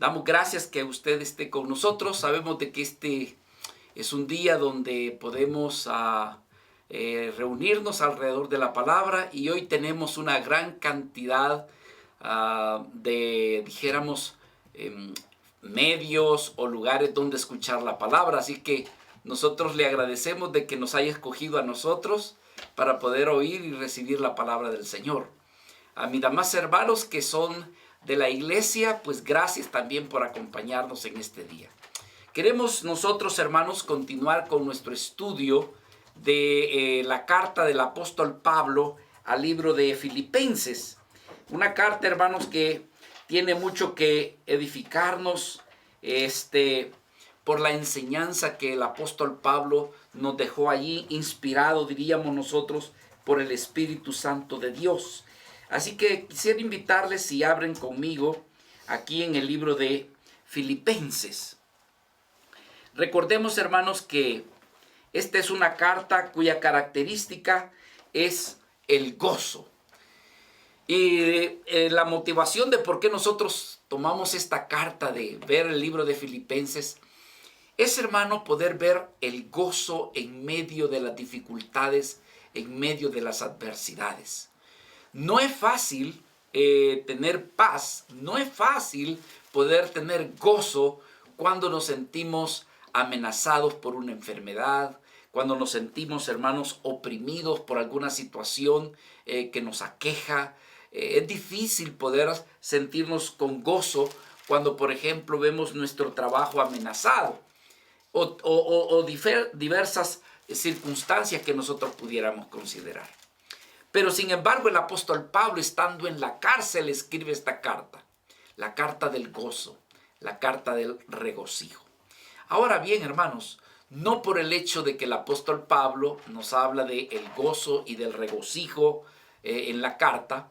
Damos gracias que usted esté con nosotros. Sabemos de que este es un día donde podemos reunirnos alrededor de la palabra, y hoy tenemos una gran cantidad dijéramos, medios o lugares donde escuchar la palabra. Así que nosotros le agradecemos de que nos haya escogido a nosotros para poder oír y recibir la palabra del Señor. A mis demás hermanos que son de la iglesia, pues gracias también por acompañarnos en este día. Queremos nosotros, hermanos, continuar con nuestro estudio de la carta del apóstol Pablo al libro de Filipenses. Una carta, hermanos, que tiene mucho que edificarnos por la enseñanza que el apóstol Pablo nos dejó allí, inspirado, diríamos nosotros, por el Espíritu Santo de Dios. Así que quisiera invitarles, si abren conmigo, aquí en el libro de Filipenses. Recordemos, hermanos, que esta es una carta cuya característica es el gozo. Y la motivación de por qué nosotros tomamos esta carta de ver el libro de Filipenses es, hermano, poder ver el gozo en medio de las dificultades, en medio de las adversidades. No es fácil tener paz, no es fácil poder tener gozo cuando nos sentimos amenazados por una enfermedad, cuando nos sentimos, hermanos, oprimidos por alguna situación que nos aqueja. Es difícil poder sentirnos con gozo cuando, por ejemplo, vemos nuestro trabajo amenazado o diversas circunstancias que nosotros pudiéramos considerar. Pero sin embargo, el apóstol Pablo, estando en la cárcel, escribe esta carta, la carta del gozo, la carta del regocijo. Ahora bien, hermanos, no por el hecho de que el apóstol Pablo nos habla del gozo y del regocijo en la carta,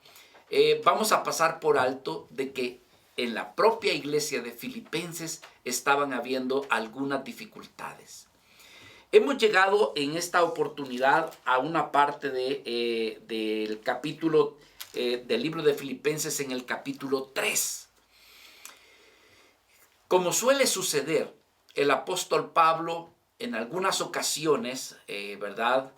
vamos a pasar por alto de que en la propia iglesia de Filipenses estaban habiendo algunas dificultades. Hemos llegado en esta oportunidad a una parte del capítulo del libro de Filipenses, en el capítulo 3. Como suele suceder, el apóstol Pablo en algunas ocasiones, ¿verdad?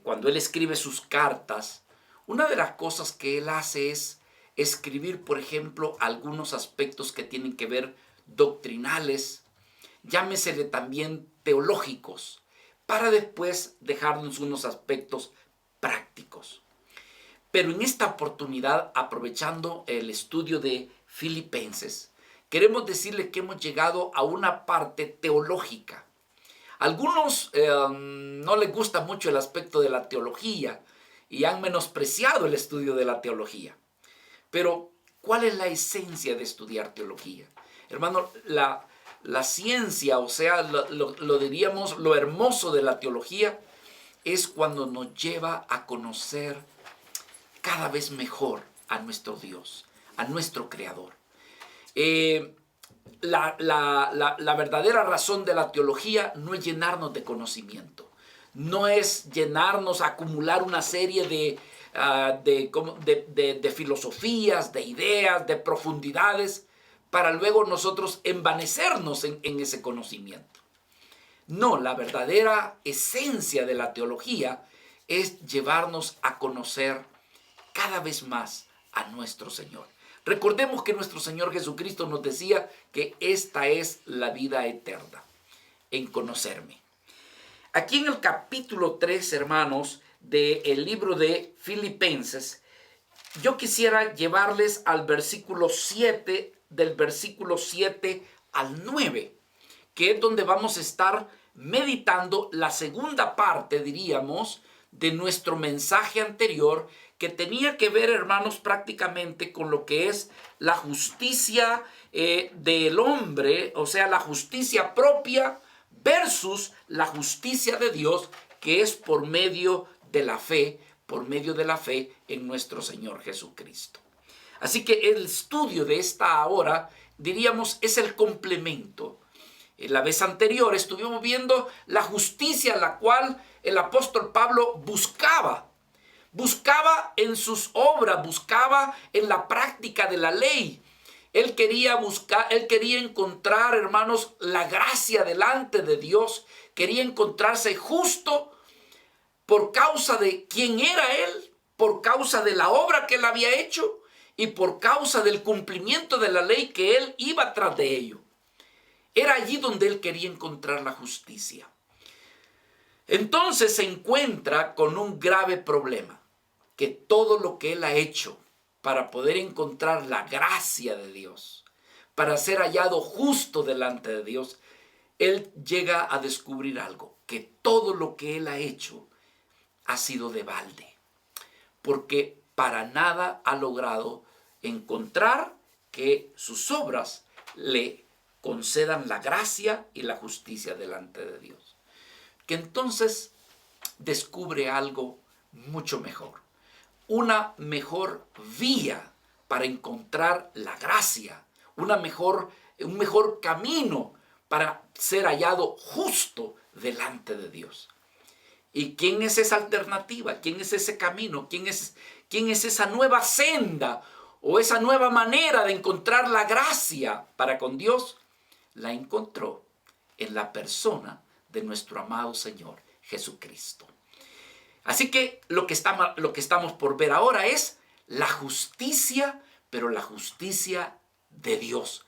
Cuando él escribe sus cartas, una de las cosas que él hace es escribir, por ejemplo, algunos aspectos que tienen que ver doctrinales, llámesele también teológicos, para después dejarnos unos aspectos prácticos. Pero en esta oportunidad, aprovechando el estudio de Filipenses, queremos decirles que hemos llegado a una parte teológica. A algunos no les gusta mucho el aspecto de la teología y han menospreciado el estudio de la teología. Pero, ¿cuál es la esencia de estudiar teología? Hermano, la ciencia, o sea, lo diríamos, lo hermoso de la teología es cuando nos lleva a conocer cada vez mejor a nuestro Dios, a nuestro Creador. La verdadera razón de la teología no es llenarnos de conocimiento, no es llenarnos, acumular una serie de filosofías, de ideas, de profundidades, para luego nosotros envanecernos en ese conocimiento. No, la verdadera esencia de la teología es llevarnos a conocer cada vez más a nuestro Señor. Recordemos que nuestro Señor Jesucristo nos decía que esta es la vida eterna, en conocerme. Aquí en el capítulo 3, hermanos, del libro de Filipenses, yo quisiera llevarles al versículo 7, del versículo 7 al 9, que es donde vamos a estar meditando la segunda parte, diríamos, de nuestro mensaje anterior, que tenía que ver, hermanos, prácticamente con lo que es la justicia del hombre, o sea, la justicia propia versus la justicia de Dios, que es por medio de la fe, en nuestro Señor Jesucristo. Así que el estudio de esta hora, diríamos, es el complemento. La vez anterior estuvimos viendo la justicia la cual el apóstol Pablo buscaba en sus obras, buscaba en la práctica de la ley. Él quería buscar, él quería encontrar, hermanos, la gracia delante de Dios. Quería encontrarse justo por causa de quién era él, por causa de la obra que él había hecho y por causa del cumplimiento de la ley que él iba tras de ello. Era allí donde él quería encontrar la justicia. Entonces se encuentra con un grave problema, que todo lo que él ha hecho para poder encontrar la gracia de Dios, para ser hallado justo delante de Dios, él llega a descubrir algo, que todo lo que él ha hecho ha sido de balde, porque para nada ha logrado encontrar que sus obras le concedan la gracia y la justicia delante de Dios. Que entonces descubre algo mucho mejor, una mejor vía para encontrar la gracia, un mejor camino para ser hallado justo delante de Dios. ¿Y quién es esa alternativa? ¿Quién es ese camino? ¿Quién es esa nueva senda o esa nueva manera de encontrar la gracia para con Dios? La encontró en la persona de nuestro amado Señor Jesucristo. Así que lo que estamos por ver ahora es la justicia, pero la justicia de Dios.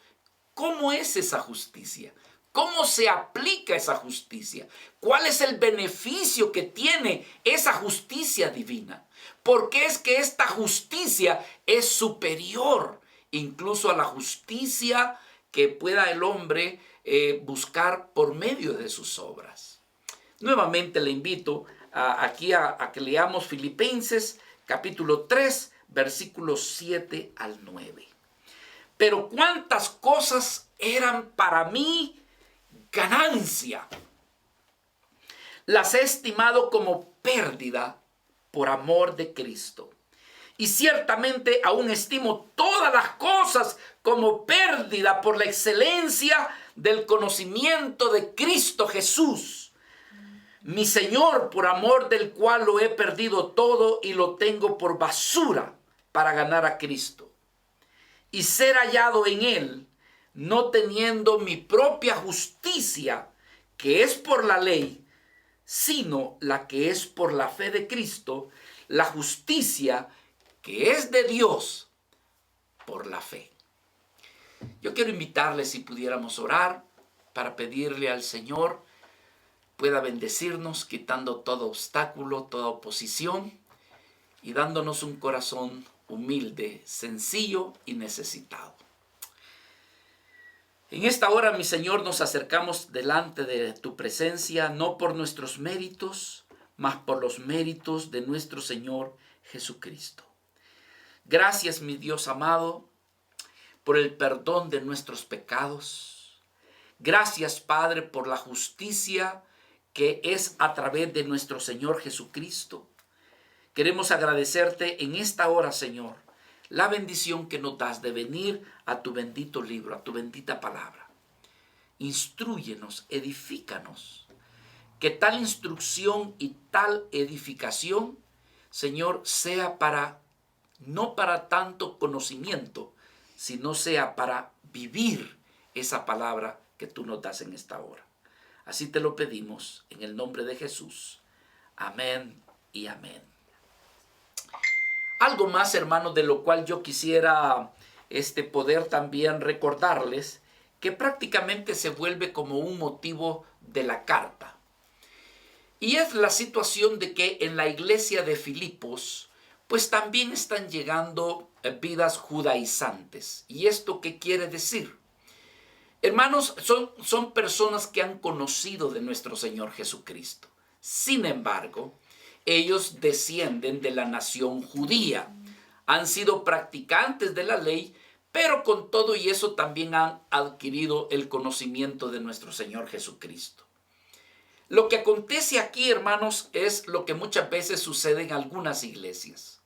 ¿Cómo es esa justicia? ¿Cómo se aplica esa justicia? ¿Cuál es el beneficio que tiene esa justicia divina? ¿Por qué es que esta justicia es superior incluso a la justicia que pueda el hombre buscar por medio de sus obras? Nuevamente le invito a que leamos Filipenses capítulo 3, versículos 7 al 9. Pero cuántas cosas eran para mí ganancia, las he estimado como pérdida por amor de Cristo. Y ciertamente aún estimo todas las cosas como pérdida por la excelencia del conocimiento de Cristo Jesús, mi Señor, por amor del cual lo he perdido todo y lo tengo por basura para ganar a Cristo y ser hallado en Él, no teniendo mi propia justicia, que es por la ley, sino la que es por la fe de Cristo, la justicia que es de Dios por la fe. Yo quiero invitarles, si pudiéramos orar, para pedirle al Señor pueda bendecirnos, quitando todo obstáculo, toda oposición y dándonos un corazón humilde, sencillo y necesitado. En esta hora, mi Señor, nos acercamos delante de tu presencia, no por nuestros méritos, mas por los méritos de nuestro Señor Jesucristo. Gracias, mi Dios amado, por el perdón de nuestros pecados. Gracias, Padre, por la justicia que es a través de nuestro Señor Jesucristo. Queremos agradecerte en esta hora, Señor, la bendición que nos das de venir a tu bendito libro, a tu bendita palabra. Instrúyenos, edifícanos. Que tal instrucción y tal edificación, Señor, sea no para tanto conocimiento, sino sea para vivir esa palabra que tú nos das en esta hora. Así te lo pedimos en el nombre de Jesús. Amén y amén. Algo más, hermanos, de lo cual yo quisiera poder también recordarles, que prácticamente se vuelve como un motivo de la carta. Y es la situación de que en la iglesia de Filipos, pues también están llegando vidas judaizantes. ¿Y esto qué quiere decir? Hermanos, son personas que han conocido de nuestro Señor Jesucristo. Sin embargo, ellos descienden de la nación judía. Han sido practicantes de la ley, pero con todo y eso también han adquirido el conocimiento de nuestro Señor Jesucristo. Lo que acontece aquí, hermanos, es lo que muchas veces sucede en algunas iglesias.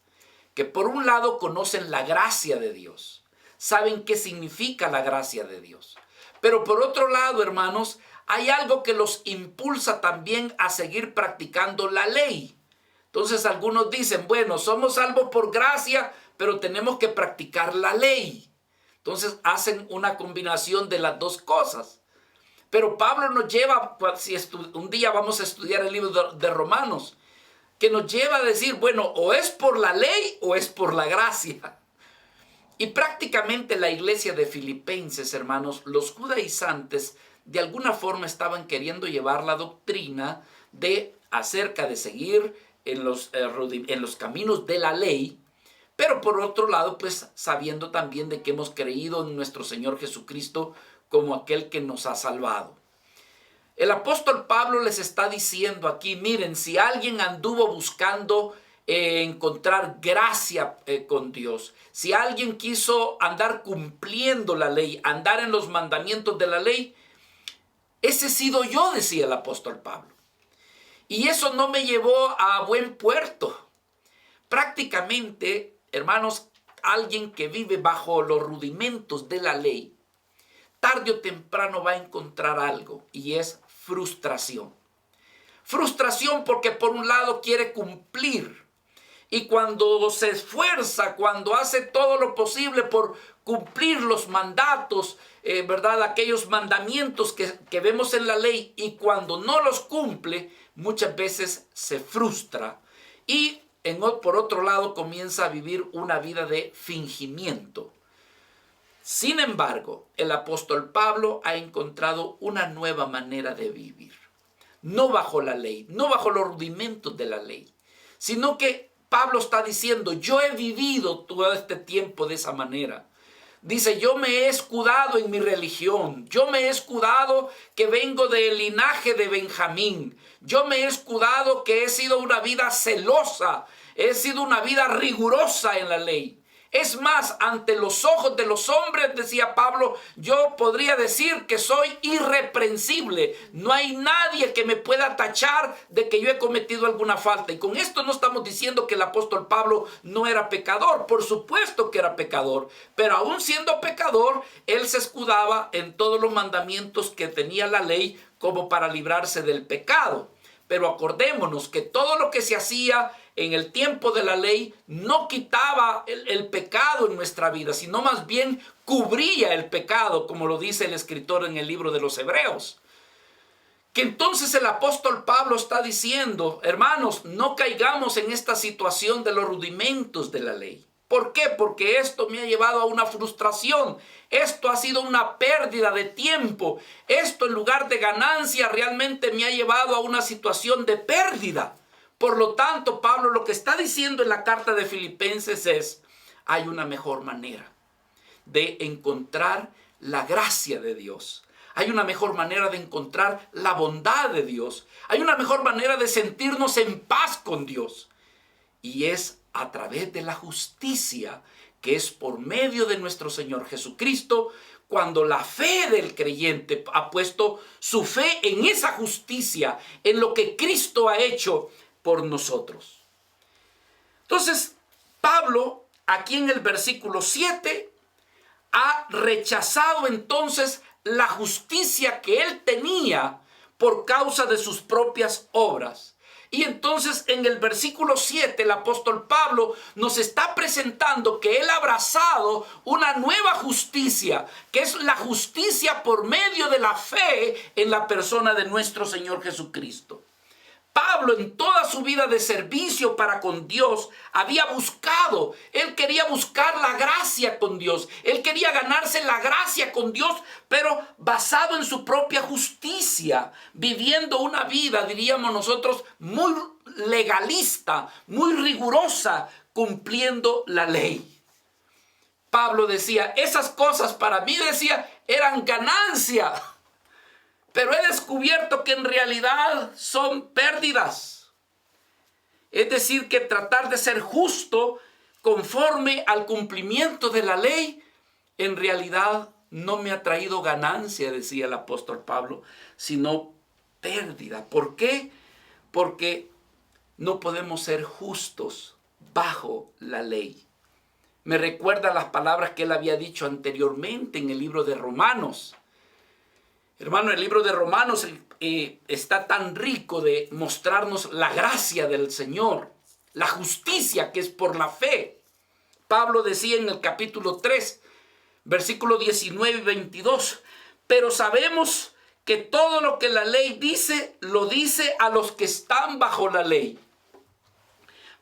Que por un lado conocen la gracia de Dios. Saben qué significa la gracia de Dios. Pero por otro lado, hermanos, hay algo que los impulsa también a seguir practicando la ley. Entonces algunos dicen, bueno, somos salvos por gracia, pero tenemos que practicar la ley. Entonces hacen una combinación de las dos cosas. Pero Pablo nos lleva, si un día vamos a estudiar el libro de Romanos, que nos lleva a decir, bueno, o es por la ley o es por la gracia. Y prácticamente la iglesia de Filipenses, hermanos, los judaizantes de alguna forma estaban queriendo llevar la doctrina de acerca de seguir en los caminos de la ley, pero por otro lado, pues sabiendo también de que hemos creído en nuestro Señor Jesucristo como aquel que nos ha salvado. El apóstol Pablo les está diciendo aquí, miren, si alguien anduvo buscando encontrar gracia con Dios, si alguien quiso andar cumpliendo la ley, andar en los mandamientos de la ley, ese he sido yo, decía el apóstol Pablo. Y eso no me llevó a buen puerto. Prácticamente, hermanos, alguien que vive bajo los rudimentos de la ley, tarde o temprano va a encontrar algo, y es frustración. Frustración porque por un lado quiere cumplir, y cuando se esfuerza, cuando hace todo lo posible por cumplir los mandatos, ¿verdad? Aquellos mandamientos que vemos en la ley, y cuando no los cumple, muchas veces se frustra. Y por otro lado comienza a vivir una vida de fingimiento. Sin embargo, el apóstol Pablo ha encontrado una nueva manera de vivir. No bajo la ley, no bajo los rudimentos de la ley, sino que Pablo está diciendo, yo he vivido todo este tiempo de esa manera. Dice, yo me he escudado en mi religión, yo me he escudado que vengo del linaje de Benjamín, yo me he escudado que he sido una vida celosa, he sido una vida rigurosa en la ley. Es más, ante los ojos de los hombres, decía Pablo, yo podría decir que soy irreprensible. No hay nadie que me pueda tachar de que yo he cometido alguna falta. Y con esto no estamos diciendo que el apóstol Pablo no era pecador. Por supuesto que era pecador. Pero aún siendo pecador, él se escudaba en todos los mandamientos que tenía la ley como para librarse del pecado. Pero acordémonos que todo lo que se hacía en el tiempo de la ley no quitaba el pecado en nuestra vida, sino más bien cubría el pecado, como lo dice el escritor en el libro de los Hebreos. Que entonces el apóstol Pablo está diciendo, hermanos, no caigamos en esta situación de los rudimentos de la ley. ¿Por qué? Porque esto me ha llevado a una frustración. Esto ha sido una pérdida de tiempo. Esto en lugar de ganancia realmente me ha llevado a una situación de pérdida. Por lo tanto, Pablo lo que está diciendo en la carta de Filipenses es, hay una mejor manera de encontrar la gracia de Dios. Hay una mejor manera de encontrar la bondad de Dios. Hay una mejor manera de sentirnos en paz con Dios. Y es a través de la justicia que es por medio de nuestro Señor Jesucristo, cuando la fe del creyente ha puesto su fe en esa justicia, en lo que Cristo ha hecho por nosotros. Entonces, Pablo, aquí en el versículo 7, ha rechazado entonces la justicia que él tenía por causa de sus propias obras. Y entonces en el versículo 7 el apóstol Pablo nos está presentando que él ha abrazado una nueva justicia, que es la justicia por medio de la fe en la persona de nuestro Señor Jesucristo. Pablo en toda su vida de servicio para con Dios había buscado, él quería buscar la gracia con Dios, él quería ganarse la gracia con Dios, pero basado en su propia justicia, viviendo una vida, diríamos nosotros, muy legalista, muy rigurosa, cumpliendo la ley. Pablo decía, esas cosas para mí, decía, eran ganancia. Pero he descubierto que en realidad son pérdidas. Es decir, que tratar de ser justo conforme al cumplimiento de la ley, en realidad no me ha traído ganancia, decía el apóstol Pablo, sino pérdida. ¿Por qué? Porque no podemos ser justos bajo la ley. Me recuerda las palabras que él había dicho anteriormente en el libro de Romanos. Hermano, el libro de Romanos está tan rico de mostrarnos la gracia del Señor, la justicia que es por la fe. Pablo decía en el capítulo 3, versículo 19 y 22. Pero sabemos que todo lo que la ley dice, lo dice a los que están bajo la ley,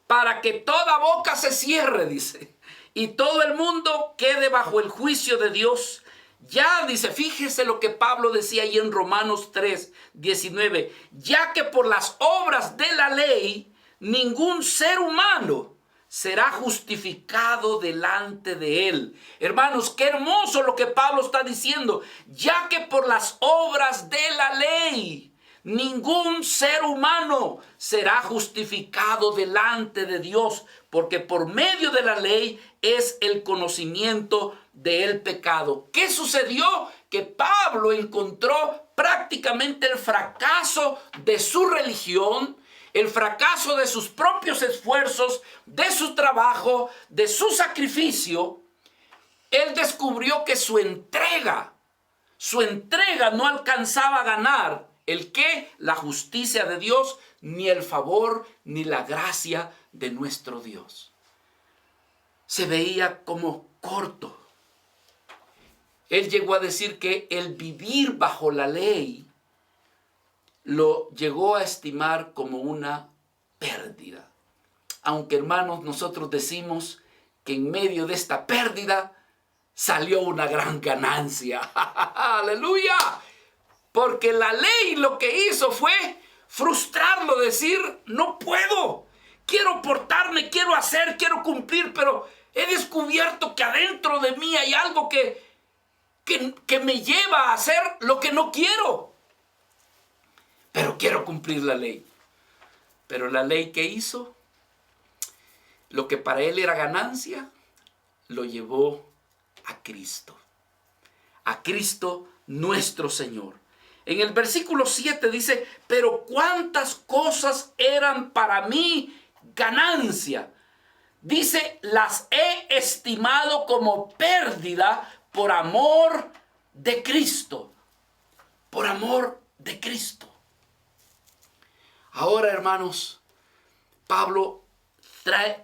para que toda boca se cierre, dice, y todo el mundo quede bajo el juicio de Dios. Ya, dice, fíjese lo que Pablo decía ahí en Romanos 3, 19, ya que por las obras de la ley, ningún ser humano será justificado delante de él. Hermanos, qué hermoso lo que Pablo está diciendo. Ya que por las obras de la ley, ningún ser humano será justificado delante de Dios, porque por medio de la ley es el conocimiento del pecado. ¿Qué sucedió? Que Pablo encontró prácticamente el fracaso de su religión, el fracaso de sus propios esfuerzos, de su trabajo, de su sacrificio. Él descubrió que su entrega no alcanzaba a ganar el qué, la justicia de Dios, ni el favor, ni la gracia de nuestro Dios. Se veía como corto. Él llegó a decir que el vivir bajo la ley lo llegó a estimar como una pérdida. Aunque, hermanos, nosotros decimos que en medio de esta pérdida salió una gran ganancia. ¡Aleluya! Porque la ley lo que hizo fue frustrarlo, decir, no puedo, quiero portarme, quiero hacer, quiero cumplir, pero he descubierto que adentro de mí hay algo que me lleva a hacer lo que no quiero. Pero quiero cumplir la ley. Pero la ley que hizo, lo que para él era ganancia, lo llevó a Cristo. A Cristo nuestro Señor. En el versículo 7 dice, pero cuántas cosas eran para mí ganancia. Dice, las he estimado como pérdida por amor de Cristo. Por amor de Cristo. Ahora, hermanos, Pablo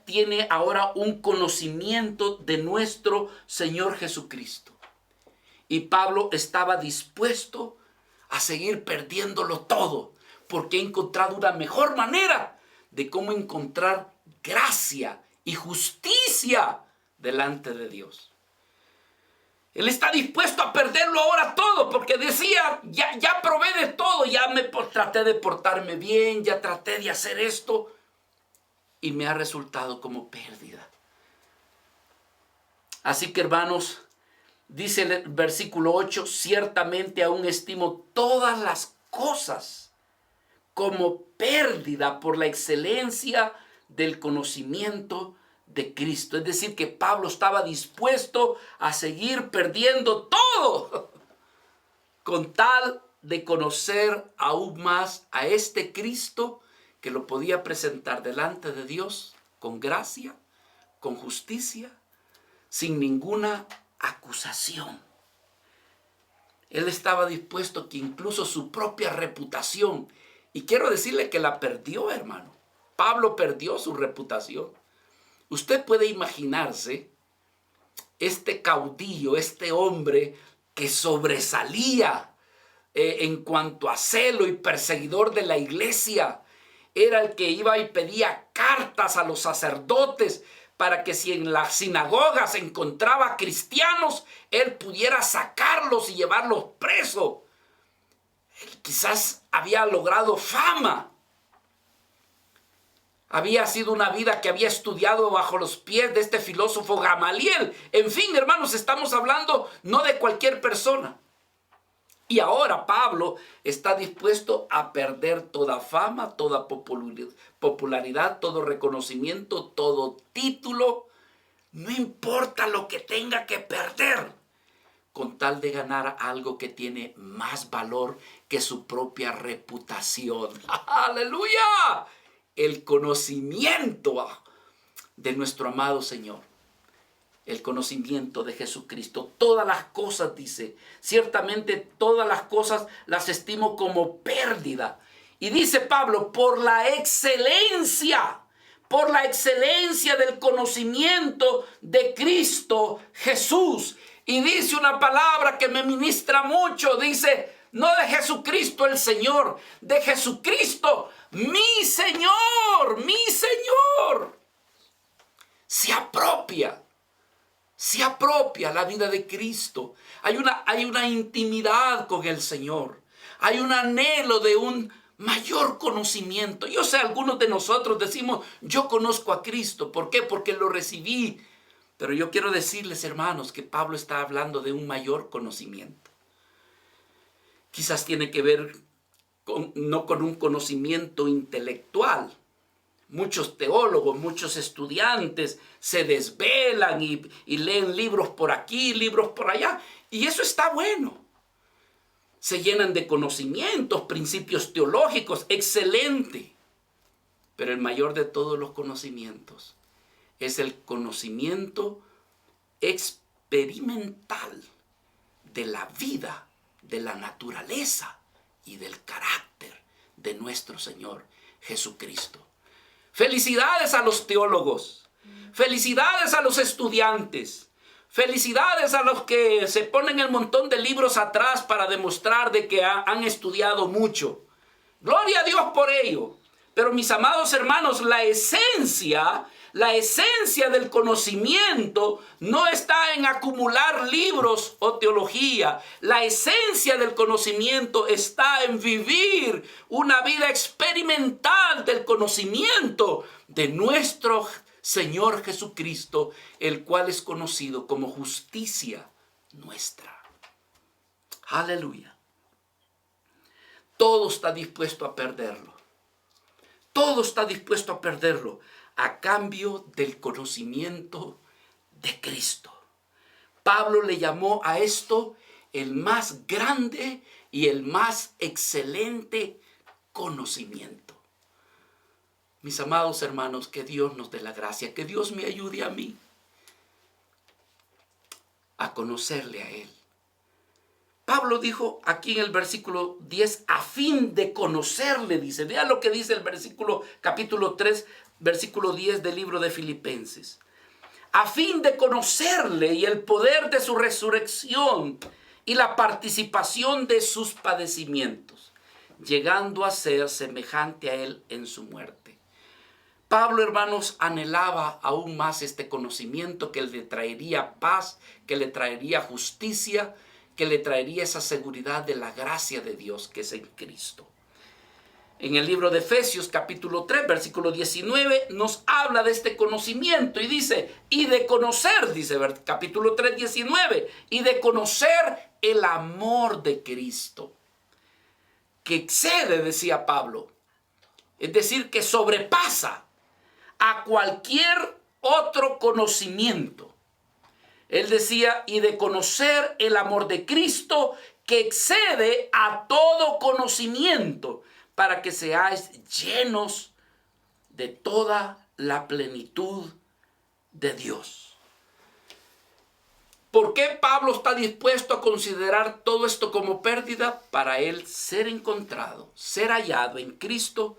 tiene ahora un conocimiento de nuestro Señor Jesucristo. Y Pablo estaba dispuesto a seguir perdiéndolo todo, porque ha encontrado una mejor manera de cómo encontrar gracia y justicia delante de Dios. Él está dispuesto a perderlo ahora todo, porque decía, ya probé de todo, traté de portarme bien, ya traté de hacer esto, y me ha resultado como pérdida. Así que, hermanos, dice el versículo 8, ciertamente aún estimo todas las cosas como pérdida por la excelencia del conocimiento de Cristo. Es decir, que Pablo estaba dispuesto a seguir perdiendo todo con tal de conocer aún más a este Cristo que lo podía presentar delante de Dios con gracia, con justicia, sin ninguna acusación. Él estaba dispuesto que incluso su propia reputación, y quiero decirle que la perdió, hermano. Pablo perdió su reputación. Usted puede imaginarse este caudillo, este hombre que sobresalía en cuanto a celo y perseguidor de la iglesia. Era el que iba y pedía cartas a los sacerdotes para que si en la sinagoga se encontraba cristianos, él pudiera sacarlos y llevarlos presos. Él quizás había logrado fama. Había sido una vida que había estudiado bajo los pies de este filósofo Gamaliel. En fin, hermanos, estamos hablando no de cualquier persona. Y ahora Pablo está dispuesto a perder toda fama, toda popularidad, todo reconocimiento, todo título. No importa lo que tenga que perder, con tal de ganar algo que tiene más valor que su propia reputación. ¡Aleluya! El conocimiento de nuestro amado Señor. El conocimiento de Jesucristo. Todas las cosas, dice, ciertamente todas las cosas las estimo como pérdida. Y dice Pablo, por la excelencia del conocimiento de Cristo Jesús. Y dice una palabra que me ministra mucho. Dice, no de Jesucristo el Señor, de Jesucristo mi Señor, mi Señor. Se apropia la vida de Cristo. Hay una intimidad con el Señor. Hay un anhelo de un mayor conocimiento. Yo sé, algunos de nosotros decimos, yo conozco a Cristo. ¿Por qué? Porque lo recibí. Pero yo quiero decirles, hermanos, que Pablo está hablando de un mayor conocimiento. Quizás tiene que ver no con un conocimiento intelectual. Muchos teólogos, muchos estudiantes se desvelan y leen libros por aquí, libros por allá. Y eso está bueno. Se llenan de conocimientos, principios teológicos, excelente. Pero el mayor de todos los conocimientos es el conocimiento experimental de la vida, de la naturaleza y del carácter de nuestro Señor Jesucristo. Felicidades a los teólogos, felicidades a los estudiantes, felicidades a los que se ponen el montón de libros atrás para demostrar de que han estudiado mucho. Gloria a Dios por ello. Pero mis amados hermanos, la esencia del conocimiento no está en acumular libros o teología. La esencia del conocimiento está en vivir una vida experimental del conocimiento de nuestro Señor Jesucristo, el cual es conocido como justicia nuestra. Aleluya. Todo está dispuesto a perderlo. Todo está dispuesto a perderlo a cambio del conocimiento de Cristo. Pablo le llamó a esto el más grande y el más excelente conocimiento. Mis amados hermanos, que Dios nos dé la gracia, que Dios me ayude a mí a conocerle a Él. Pablo dijo aquí en el versículo 10, a fin de conocerle, dice. Vean lo que dice el capítulo 3, versículo 10 del libro de Filipenses. A fin de conocerle y el poder de su resurrección y la participación de sus padecimientos, llegando a ser semejante a él en su muerte. Pablo, hermanos, anhelaba aún más este conocimiento que le traería paz, que le traería justicia, que le traería esa seguridad de la gracia de Dios que es en Cristo. En el libro de Efesios capítulo 3 versículo 19 nos habla de este conocimiento y dice, y de conocer, dice capítulo 3 19, y de conocer el amor de Cristo, que excede, decía Pablo, es decir, que sobrepasa a cualquier otro conocimiento. Él decía, y de conocer el amor de Cristo que excede a todo conocimiento, para que seáis llenos de toda la plenitud de Dios. ¿Por qué Pablo está dispuesto a considerar todo esto como pérdida? Para él ser encontrado, ser hallado en Cristo,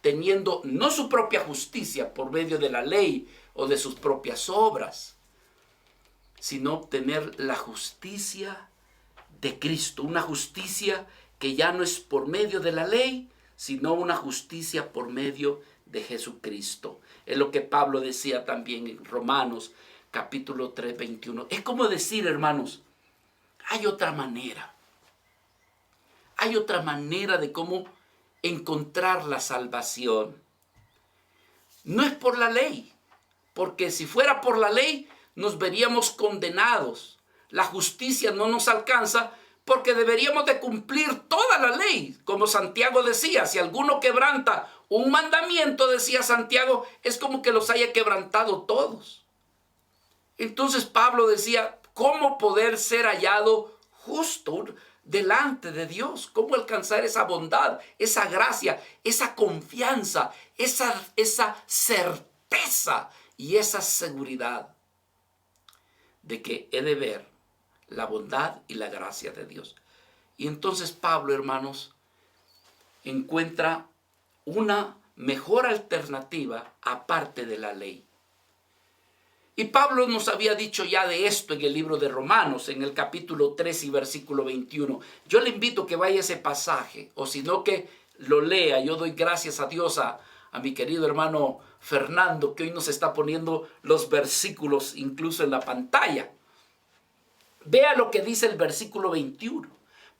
teniendo no su propia justicia por medio de la ley o de sus propias obras, sino obtener la justicia de Cristo, una justicia que ya no es por medio de la ley, sino una justicia por medio de Jesucristo. Es lo que Pablo decía también en Romanos capítulo 3, 21. Es como decir, hermanos, hay otra manera. Hay otra manera de cómo encontrar la salvación. No es por la ley, porque si fuera por la ley, nos veríamos condenados. La justicia no nos alcanza porque deberíamos de cumplir toda la ley. Como Santiago decía, si alguno quebranta un mandamiento, decía Santiago, es como que los haya quebrantado todos. Entonces Pablo decía, ¿cómo poder ser hallado justo delante de Dios? ¿Cómo alcanzar esa bondad, esa gracia, esa confianza, esa certeza y esa seguridad de que he de ver la bondad y la gracia de Dios? Y entonces Pablo, hermanos, encuentra una mejor alternativa aparte de la ley. Y Pablo nos había dicho ya de esto en el libro de Romanos, en el capítulo 3 y versículo 21. Yo le invito a que vaya a ese pasaje, o si no que lo lea. Yo doy gracias a Dios a mi querido hermano Fernando, que hoy nos está poniendo los versículos incluso en la pantalla. Vea lo que dice el versículo 21.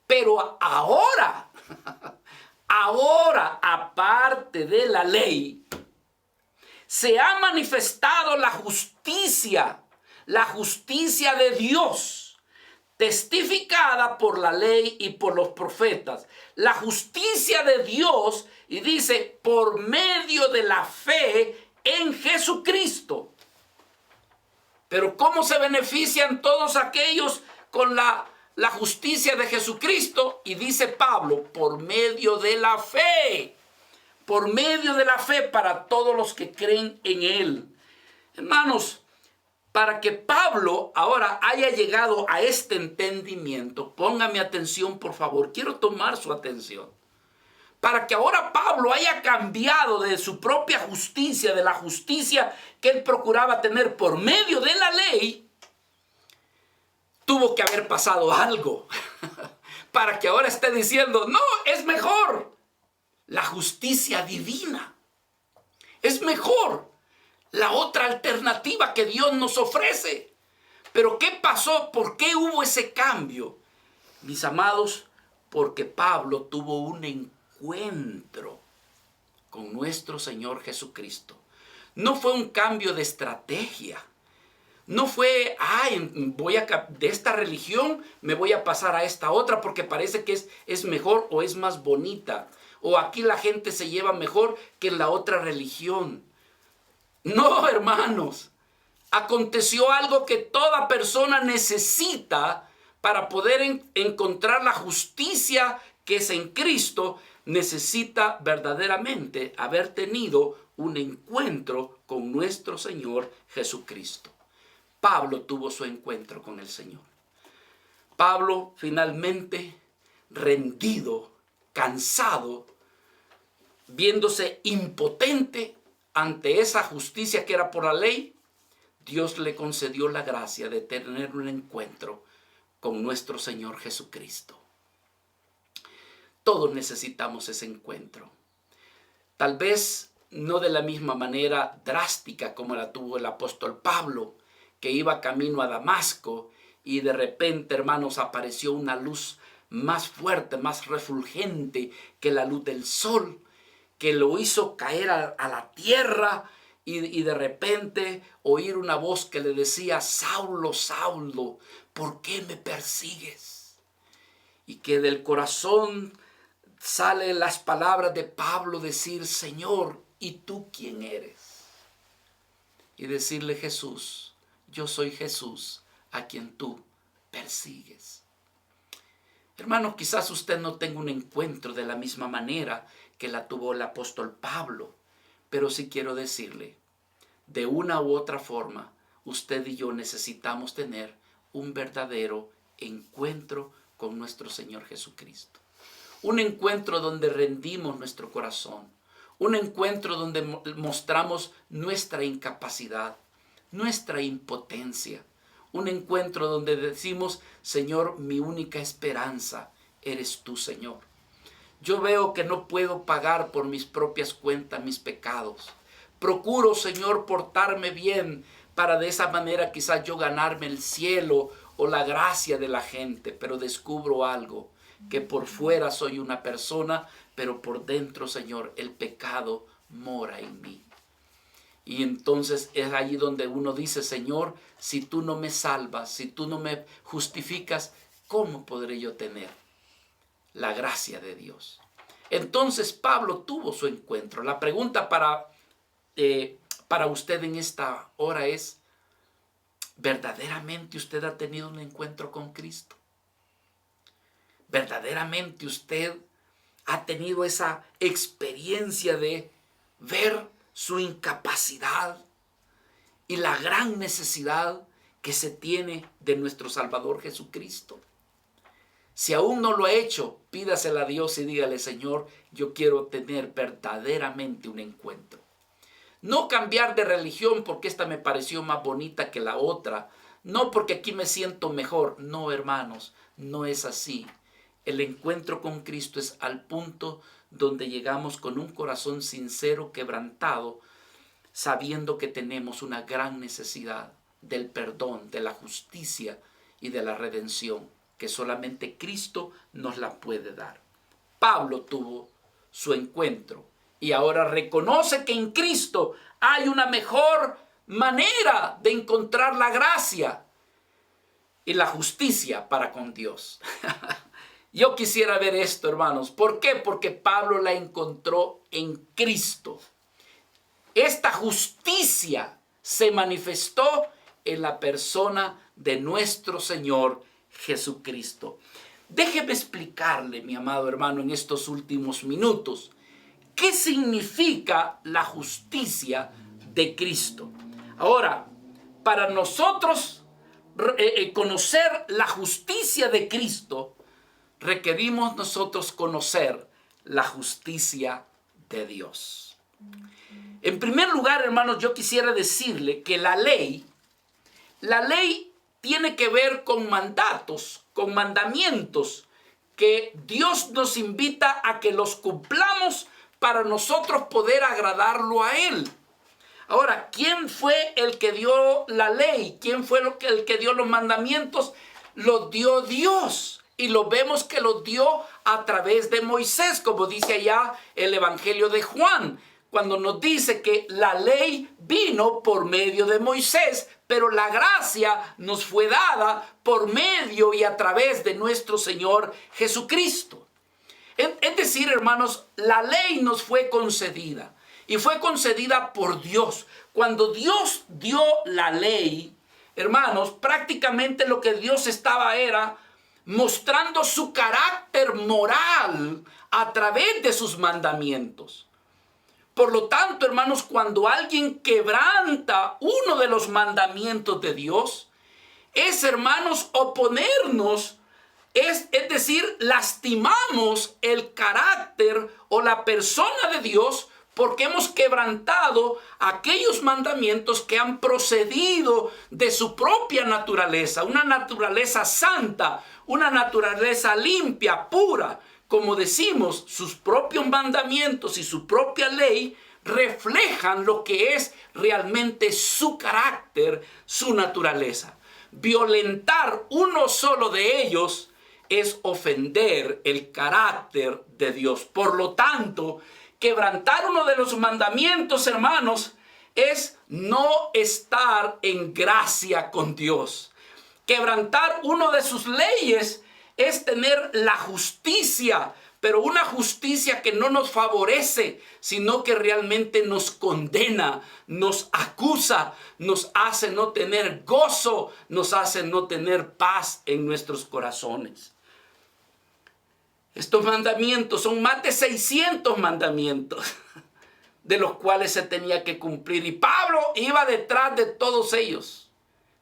Pero ahora, aparte de la ley, se ha manifestado la justicia de Dios, testificada por la ley y por los profetas. La justicia de Dios, y dice, por medio de la fe en Jesucristo. Pero ¿cómo se benefician todos aquellos con la justicia de Jesucristo? Y dice Pablo, por medio de la fe. Por medio de la fe para todos los que creen en Él. Hermanos, para que Pablo ahora haya llegado a este entendimiento, póngame atención por favor, quiero tomar su atención. Para que ahora Pablo haya cambiado de su propia justicia, de la justicia que él procuraba tener por medio de la ley, tuvo que haber pasado algo. Para que ahora esté diciendo, no, es mejor la justicia divina. Es mejor la otra alternativa que Dios nos ofrece. Pero ¿qué pasó? ¿Por qué hubo ese cambio? Mis amados, porque Pablo tuvo un encuentro con nuestro Señor Jesucristo. No fue un cambio de estrategia. No fue, de esta religión me voy a pasar a esta otra porque parece que es mejor o es más bonita. O aquí la gente se lleva mejor que en la otra religión. No, hermanos. Aconteció algo que toda persona necesita para poder encontrar la justicia que es en Cristo. Necesita verdaderamente haber tenido un encuentro con nuestro Señor Jesucristo. Pablo tuvo su encuentro con el Señor. Pablo finalmente rendido, cansado, viéndose impotente ante esa justicia que era por la ley, Dios le concedió la gracia de tener un encuentro con nuestro Señor Jesucristo. Todos necesitamos ese encuentro. Tal vez no de la misma manera drástica como la tuvo el apóstol Pablo, que iba camino a Damasco y de repente, hermanos, apareció una luz más fuerte, más refulgente que la luz del sol, que lo hizo caer a la tierra y de repente oír una voz que le decía, Saulo, Saulo, ¿por qué me persigues? Y que del corazón salen las palabras de Pablo, decir, Señor, ¿y tú quién eres? Y decirle, Jesús, yo soy Jesús a quien tú persigues. Hermano, quizás usted no tenga un encuentro de la misma manera que la tuvo el apóstol Pablo, pero sí quiero decirle, de una u otra forma, usted y yo necesitamos tener un verdadero encuentro con nuestro Señor Jesucristo. Un encuentro donde rendimos nuestro corazón, un encuentro donde mostramos nuestra incapacidad, nuestra impotencia, un encuentro donde decimos, Señor, mi única esperanza eres tú, Señor. Yo veo que no puedo pagar por mis propias cuentas mis pecados. Procuro, Señor, portarme bien para de esa manera quizás yo ganarme el cielo o la gracia de la gente, pero descubro algo, que por fuera soy una persona, pero por dentro, Señor, el pecado mora en mí. Y entonces es allí donde uno dice, Señor, si tú no me salvas, si tú no me justificas, ¿cómo podré yo tener la gracia de Dios? Entonces Pablo tuvo su encuentro. La pregunta para usted en esta hora es, ¿verdaderamente usted ha tenido un encuentro con Cristo? ¿Verdaderamente usted ha tenido esa experiencia de ver su incapacidad y la gran necesidad que se tiene de nuestro Salvador Jesucristo? Si aún no lo ha hecho, pídasela a Dios y dígale, Señor, yo quiero tener verdaderamente un encuentro. No cambiar de religión porque esta me pareció más bonita que la otra. No porque aquí me siento mejor. No, hermanos, no es así. El encuentro con Cristo es al punto donde llegamos con un corazón sincero, quebrantado, sabiendo que tenemos una gran necesidad del perdón, de la justicia y de la redención, que solamente Cristo nos la puede dar. Pablo tuvo su encuentro y ahora reconoce que en Cristo hay una mejor manera de encontrar la gracia y la justicia para con Dios. Yo quisiera ver esto, hermanos. ¿Por qué? Porque Pablo la encontró en Cristo. Esta justicia se manifestó en la persona de nuestro Señor Jesucristo. Déjeme explicarle, mi amado hermano, en estos últimos minutos, ¿qué significa la justicia de Cristo? Ahora, para nosotros conocer la justicia de Cristo, requerimos nosotros conocer la justicia de Dios. En primer lugar, hermanos, yo quisiera decirle que la ley tiene que ver con mandatos, con mandamientos que Dios nos invita a que los cumplamos para nosotros poder agradarlo a Él. Ahora, ¿quién fue el que dio la ley? ¿Quién fue el que dio los mandamientos? Los dio Dios. Y lo vemos que los dio a través de Moisés, como dice allá el Evangelio de Juan, cuando nos dice que la ley vino por medio de Moisés, pero la gracia nos fue dada por medio y a través de nuestro Señor Jesucristo. Es decir, hermanos, la ley nos fue concedida y fue concedida por Dios. Cuando Dios dio la ley, hermanos, prácticamente lo que Dios estaba era mostrando su carácter moral a través de sus mandamientos. Por lo tanto, hermanos, cuando alguien quebranta uno de los mandamientos de Dios, es, hermanos, oponernos, es decir, lastimamos el carácter o la persona de Dios porque hemos quebrantado aquellos mandamientos que han procedido de su propia naturaleza, una naturaleza santa, una naturaleza limpia, pura. Como decimos, sus propios mandamientos y su propia ley reflejan lo que es realmente su carácter, su naturaleza. Violentar uno solo de ellos es ofender el carácter de Dios. Por lo tanto, quebrantar uno de los mandamientos, hermanos, es no estar en gracia con Dios. Quebrantar uno de sus leyes es tener la justicia, pero una justicia que no nos favorece, sino que realmente nos condena, nos acusa, nos hace no tener gozo, nos hace no tener paz en nuestros corazones. Estos mandamientos son más de 600 mandamientos de los cuales se tenía que cumplir. Y Pablo iba detrás de todos ellos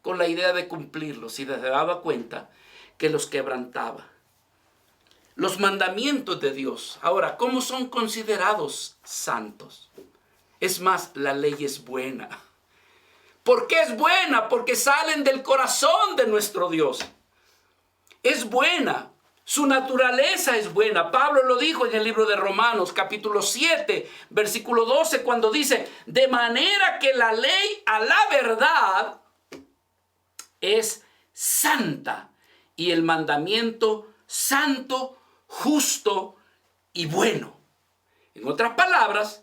con la idea de cumplirlos y se daba cuenta que los quebrantaba. Los mandamientos de Dios. Ahora, ¿cómo son considerados santos? Es más, la ley es buena. ¿Por qué es buena? Porque salen del corazón de nuestro Dios. Es buena. Su naturaleza es buena. Pablo lo dijo en el libro de Romanos, capítulo 7, versículo 12, cuando dice, de manera que la ley a la verdad es santa y el mandamiento santo, justo y bueno. En otras palabras,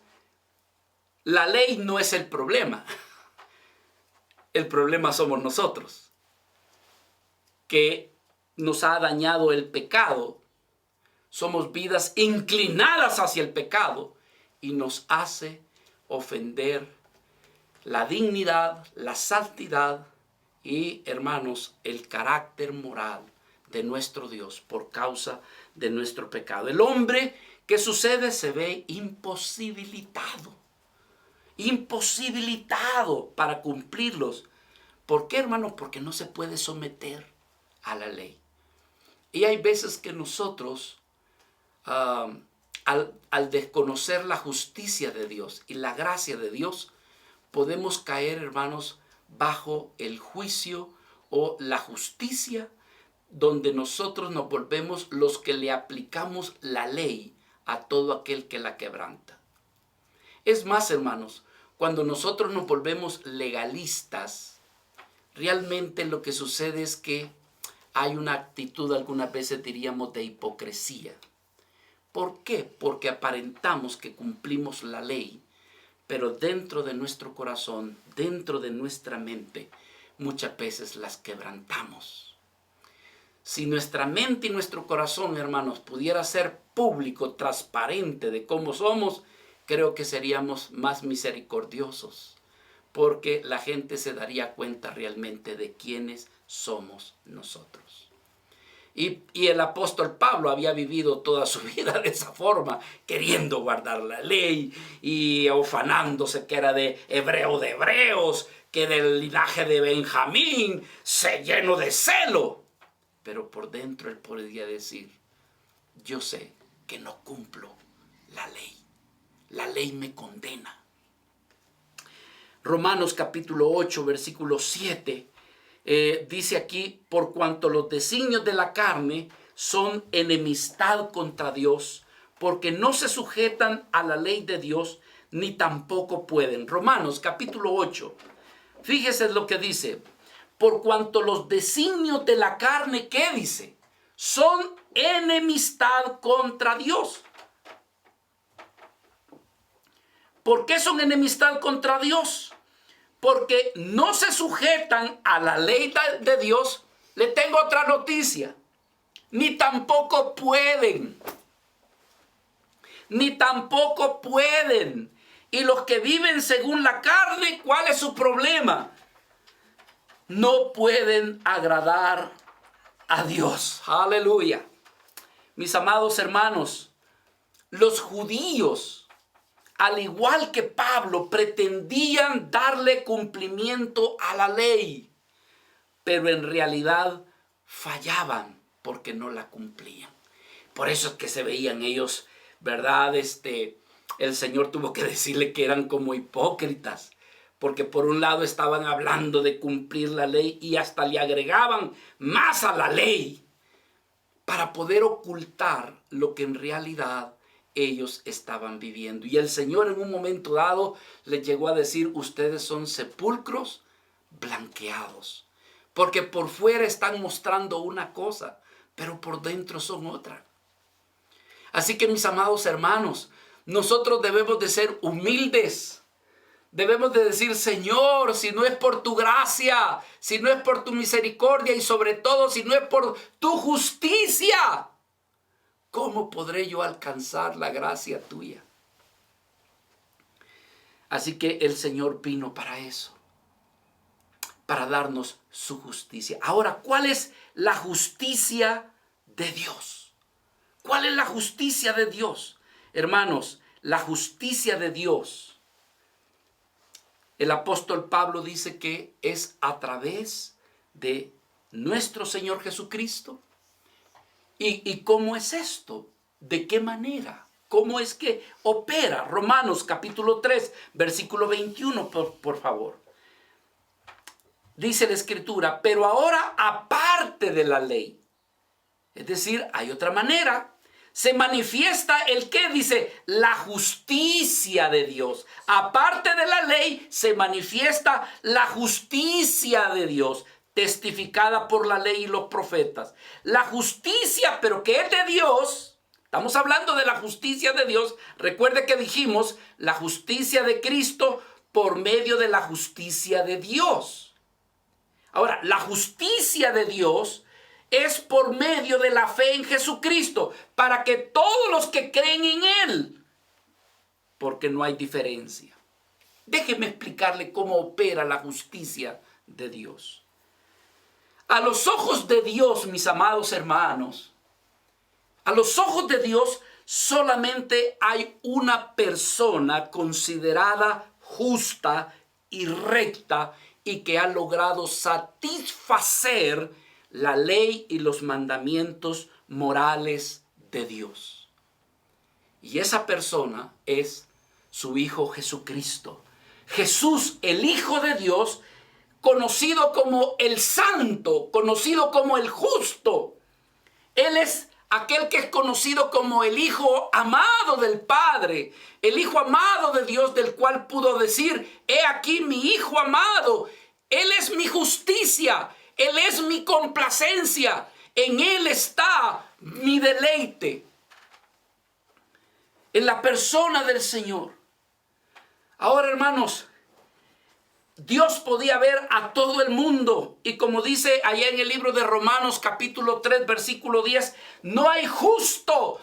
la ley no es el problema. El problema somos nosotros, que nos ha dañado el pecado. Somos vidas inclinadas hacia el pecado y nos hace ofender la dignidad, la santidad y, hermanos, el carácter moral de nuestro Dios por causa de nuestro pecado. El hombre, ¿qué sucede? Se ve imposibilitado para cumplirlos. ¿Por qué, hermanos? Porque no se puede someter a la ley. Y hay veces que nosotros, al desconocer la justicia de Dios y la gracia de Dios, podemos caer, hermanos, bajo el juicio o la justicia, donde nosotros nos volvemos los que le aplicamos la ley a todo aquel que la quebranta. Es más, hermanos, cuando nosotros nos volvemos legalistas, realmente lo que sucede es que hay una actitud, algunas veces diríamos, de hipocresía. ¿Por qué? Porque aparentamos que cumplimos la ley, pero dentro de nuestro corazón, dentro de nuestra mente, muchas veces las quebrantamos. Si nuestra mente y nuestro corazón, hermanos, pudiera ser público, transparente de cómo somos, creo que seríamos más misericordiosos, porque la gente se daría cuenta realmente de quiénes somos nosotros. Y el apóstol Pablo había vivido toda su vida de esa forma, queriendo guardar la ley y ufanándose que era de hebreos, que del linaje de Benjamín, se llenó de celo. Pero por dentro él podría decir, yo sé que no cumplo la ley. La ley me condena. Romanos capítulo 8, versículo 7, dice aquí, por cuanto los designios de la carne son enemistad contra Dios, porque no se sujetan a la ley de Dios, ni tampoco pueden. Romanos capítulo 8, fíjese lo que dice. Por cuanto los designios de la carne, ¿qué dice? Son enemistad contra Dios. ¿Por qué son enemistad contra Dios? Porque no se sujetan a la ley de Dios. Le tengo otra noticia. Ni tampoco pueden. Ni tampoco pueden. Y los que viven según la carne, ¿cuál es su problema? No pueden agradar a Dios. Aleluya. Mis amados hermanos, los judíos, al igual que Pablo, pretendían darle cumplimiento a la ley, pero en realidad fallaban porque no la cumplían. Por eso es que se veían ellos, ¿verdad? El Señor tuvo que decirle que eran como hipócritas, porque por un lado estaban hablando de cumplir la ley y hasta le agregaban más a la ley para poder ocultar lo que en realidad ellos estaban viviendo. Y el Señor en un momento dado les llegó a decir, ustedes son sepulcros blanqueados, porque por fuera están mostrando una cosa, pero por dentro son otra. Así que mis amados hermanos, nosotros debemos de ser humildes. Debemos de decir, Señor, si no es por tu gracia, si no es por tu misericordia y sobre todo si no es por tu justicia, ¿cómo podré yo alcanzar la gracia tuya? Así que el Señor vino para eso, para darnos su justicia. Ahora, ¿cuál es la justicia de Dios? ¿Cuál es la justicia de Dios? Hermanos, la justicia de Dios, el apóstol Pablo dice que es a través de nuestro Señor Jesucristo. ¿Y cómo es esto? ¿De qué manera? ¿Cómo es que opera? Romanos capítulo 3, versículo 21, por favor. Dice la Escritura, pero ahora aparte de la ley. Es decir, hay otra manera. Se manifiesta el que dice la justicia de Dios. Aparte de la ley se manifiesta la justicia de Dios, testificada por la ley y los profetas. La justicia, pero que es de Dios. Estamos hablando de la justicia de Dios. Recuerde que dijimos la justicia de Cristo por medio de la justicia de Dios. Ahora, la justicia de Dios es por medio de la fe en Jesucristo, para que todos los que creen en Él, porque no hay diferencia. Déjeme explicarle cómo opera la justicia de Dios. A los ojos de Dios, mis amados hermanos, a los ojos de Dios solamente hay una persona considerada justa y recta y que ha logrado satisfacer la ley y los mandamientos morales de Dios. Y esa persona es su Hijo Jesucristo. Jesús, el Hijo de Dios, conocido como el Santo, conocido como el Justo. Él es aquel que es conocido como el Hijo amado del Padre, el Hijo amado de Dios, del cual pudo decir: he aquí mi Hijo amado, Él es mi justicia, Él es mi complacencia, en Él está mi deleite. En la persona del Señor. Ahora, hermanos, Dios podía ver a todo el mundo, y como dice allá en el libro de Romanos capítulo 3 versículo 10, no hay justo,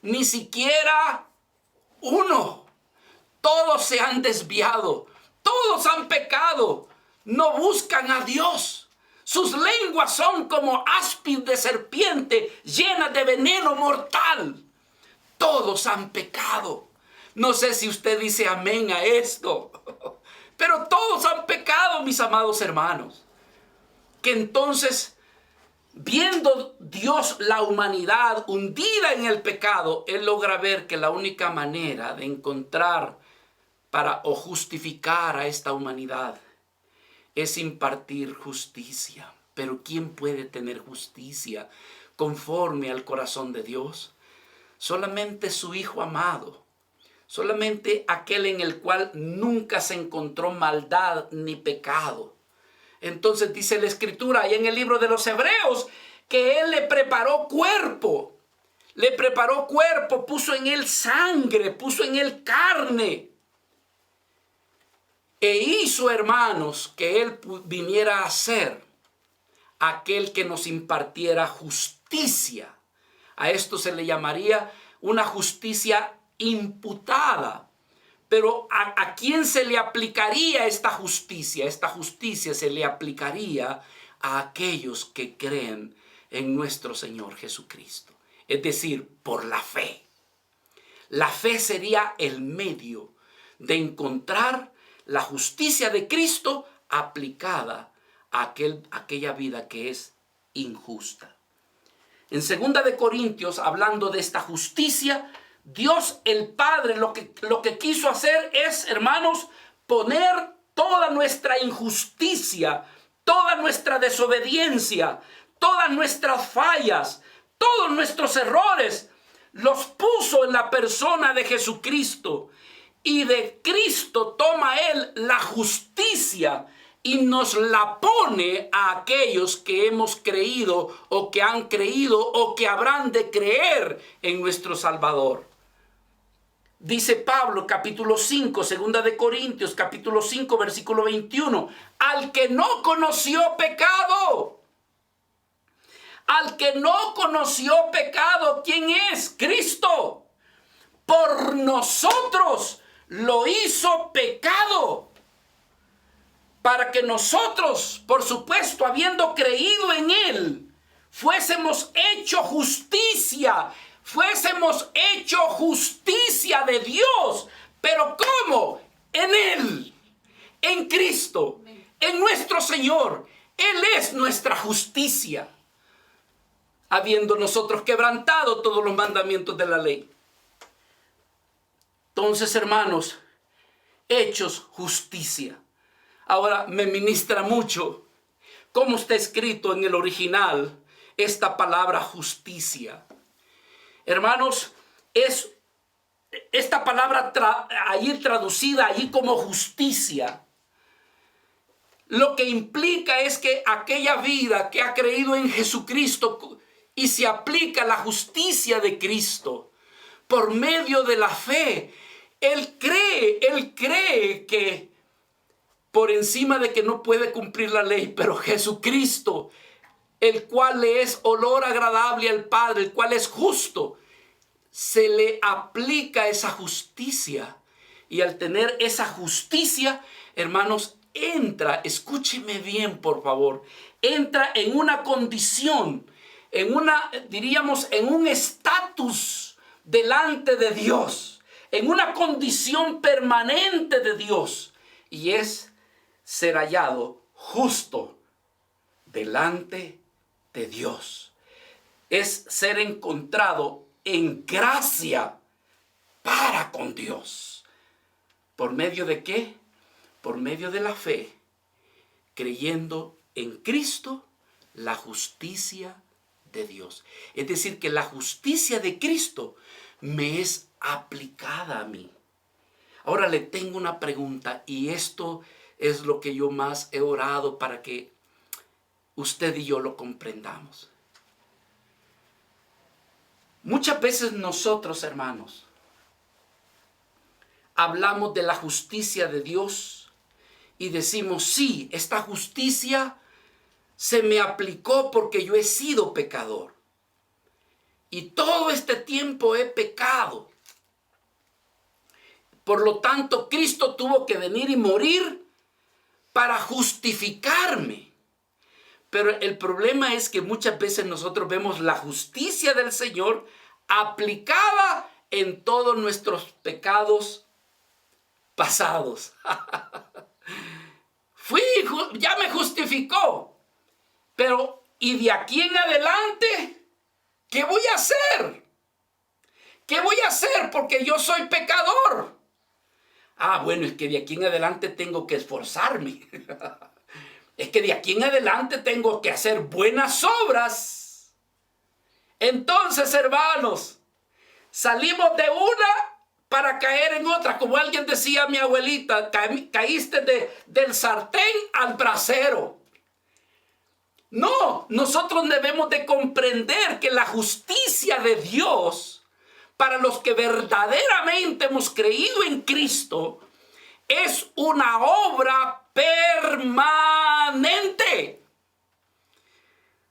ni siquiera uno. Todos se han desviado, todos han pecado, no buscan a Dios. Sus lenguas son como áspid de serpiente, llenas de veneno mortal. Todos han pecado. No sé si usted dice amén a esto, pero todos han pecado, mis amados hermanos. Que entonces, viendo Dios la humanidad hundida en el pecado, Él logra ver que la única manera de encontrar o justificar a esta humanidad es impartir justicia. Pero ¿quién puede tener justicia conforme al corazón de Dios? Solamente su Hijo amado. Solamente aquel en el cual nunca se encontró maldad ni pecado. Entonces dice la Escritura ahí en el libro de los Hebreos que Él le preparó cuerpo. Le preparó cuerpo, puso en Él sangre, puso en Él carne. E hizo, hermanos, que Él viniera a ser aquel que nos impartiera justicia. A esto se le llamaría una justicia imputada. Pero ¿a quién se le aplicaría esta justicia? Esta justicia se le aplicaría a aquellos que creen en nuestro Señor Jesucristo. Es decir, por la fe. La fe sería el medio de encontrar la justicia de Cristo aplicada a aquella vida que es injusta. En 2 de Corintios, hablando de esta justicia, Dios el Padre lo que quiso hacer es, hermanos, poner toda nuestra injusticia, toda nuestra desobediencia, todas nuestras fallas, todos nuestros errores, los puso en la persona de Jesucristo. Y de Cristo toma Él la justicia y nos la pone a aquellos que hemos creído o que han creído o que habrán de creer en nuestro Salvador. Dice Pablo, capítulo 5, 2 de Corintios, capítulo 5, versículo 21. Al que no conoció pecado. Al que no conoció pecado, ¿quién es? Cristo. Por nosotros lo hizo pecado, para que nosotros, por supuesto, habiendo creído en Él, fuésemos hecho justicia de Dios. ¿Pero cómo? En Él, en Cristo, en nuestro Señor. Él es nuestra justicia, habiendo nosotros quebrantado todos los mandamientos de la ley. Entonces, hermanos, hechos justicia. Ahora me ministra mucho cómo está escrito en el original esta palabra justicia. Hermanos, es esta palabra allí traducida allí como justicia. Lo que implica es que aquella vida que ha creído en Jesucristo y se aplica la justicia de Cristo por medio de la fe, Él cree que por encima de que no puede cumplir la ley, pero Jesucristo, el cual le es olor agradable al Padre, el cual es justo, se le aplica esa justicia. Y al tener esa justicia, hermanos, entra, escúcheme bien por favor, entra en una condición, en un estatus delante de Dios, en una condición permanente de Dios, y es ser hallado justo delante de Dios. Es ser encontrado en gracia para con Dios. ¿Por medio de qué? Por medio de la fe, creyendo en Cristo, la justicia de Dios. Es decir, que la justicia de Cristo me es aplicada a mí. Ahora le tengo una pregunta, y esto es lo que yo más he orado para que usted y yo lo comprendamos. Muchas veces nosotros, hermanos, hablamos de la justicia de Dios y decimos, sí, esta justicia se me aplicó porque yo he sido pecador. Y todo este tiempo he pecado. Por lo tanto, Cristo tuvo que venir y morir para justificarme. Pero el problema es que muchas veces nosotros vemos la justicia del Señor aplicada en todos nuestros pecados pasados. Ya me justificó. Pero, ¿y de aquí en adelante? ¿Qué voy a hacer? ¿Qué voy a hacer? Porque yo soy pecador. Bueno, es que de aquí en adelante tengo que esforzarme. Es que de aquí en adelante tengo que hacer buenas obras. Entonces, hermanos, salimos de una para caer en otra. Como alguien decía, mi abuelita, caíste del sartén al brasero. No, nosotros debemos de comprender que la justicia de Dios, para los que verdaderamente hemos creído en Cristo, es una obra permanente.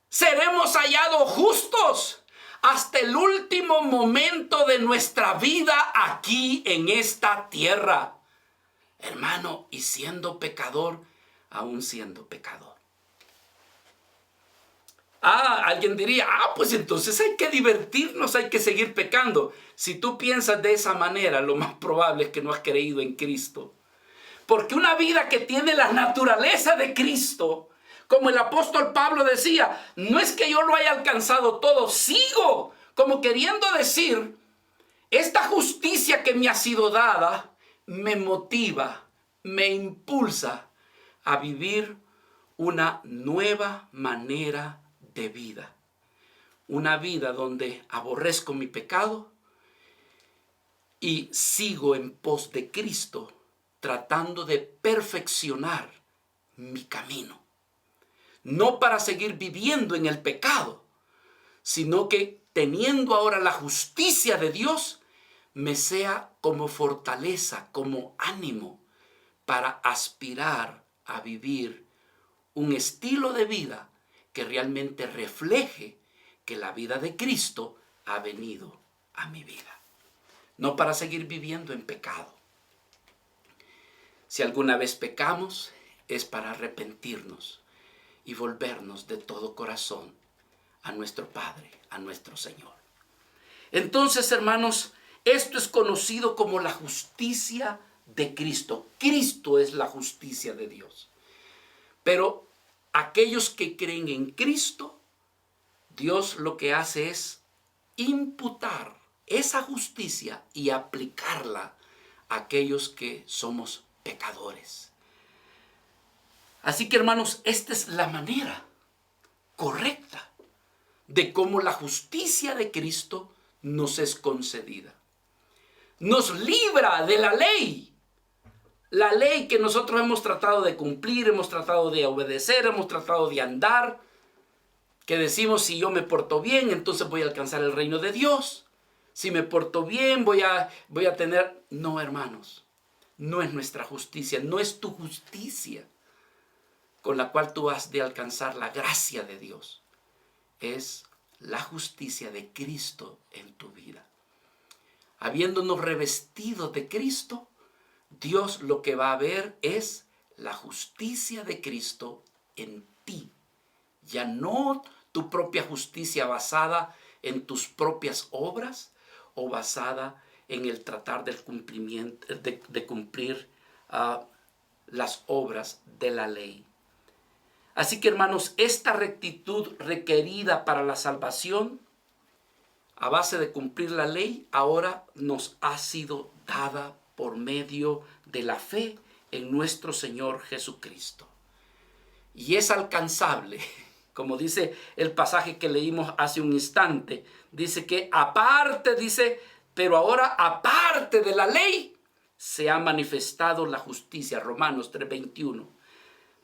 Seremos hallados justos hasta el último momento de nuestra vida aquí en esta tierra. Hermano, y siendo pecador, aún siendo pecador. Alguien diría, pues entonces hay que divertirnos, hay que seguir pecando. Si tú piensas de esa manera, lo más probable es que no has creído en Cristo. Porque una vida que tiene la naturaleza de Cristo, como el apóstol Pablo decía, no es que yo lo haya alcanzado todo, sigo como queriendo decir, esta justicia que me ha sido dada me motiva, me impulsa a vivir una nueva manera de vida. Una vida donde aborrezco mi pecado y sigo en pos de Cristo, tratando de perfeccionar mi camino. No para seguir viviendo en el pecado, sino que teniendo ahora la justicia de Dios, me sea como fortaleza, como ánimo para aspirar a vivir un estilo de vida que realmente refleje que la vida de Cristo ha venido a mi vida. No para seguir viviendo en pecado. Si alguna vez pecamos, es para arrepentirnos y volvernos de todo corazón a nuestro Padre, a nuestro Señor. Entonces, hermanos, esto es conocido como la justicia de Cristo. Cristo es la justicia de Dios. Pero aquellos que creen en Cristo, Dios lo que hace es imputar esa justicia y aplicarla a aquellos que somos pecadores. Así que, hermanos, esta es la manera correcta de cómo la justicia de Cristo nos es concedida. Nos libra de la ley. La ley que nosotros hemos tratado de cumplir, hemos tratado de obedecer, hemos tratado de andar. Que decimos, si yo me porto bien, entonces voy a alcanzar el reino de Dios. Si me porto bien, voy a tener... No, hermanos, no es nuestra justicia, no es tu justicia con la cual tú has de alcanzar la gracia de Dios. Es la justicia de Cristo en tu vida. Habiéndonos revestido de Cristo, Dios lo que va a ver es la justicia de Cristo en ti. Ya no tu propia justicia basada en tus propias obras o basada en el tratar del cumplimiento, de cumplir las obras de la ley. Así que, hermanos, esta rectitud requerida para la salvación, a base de cumplir la ley, ahora nos ha sido dada por medio de la fe en nuestro Señor Jesucristo. Y es alcanzable, como dice el pasaje que leímos hace un instante, dice que aparte, dice, pero ahora aparte de la ley se ha manifestado la justicia, Romanos 3:21.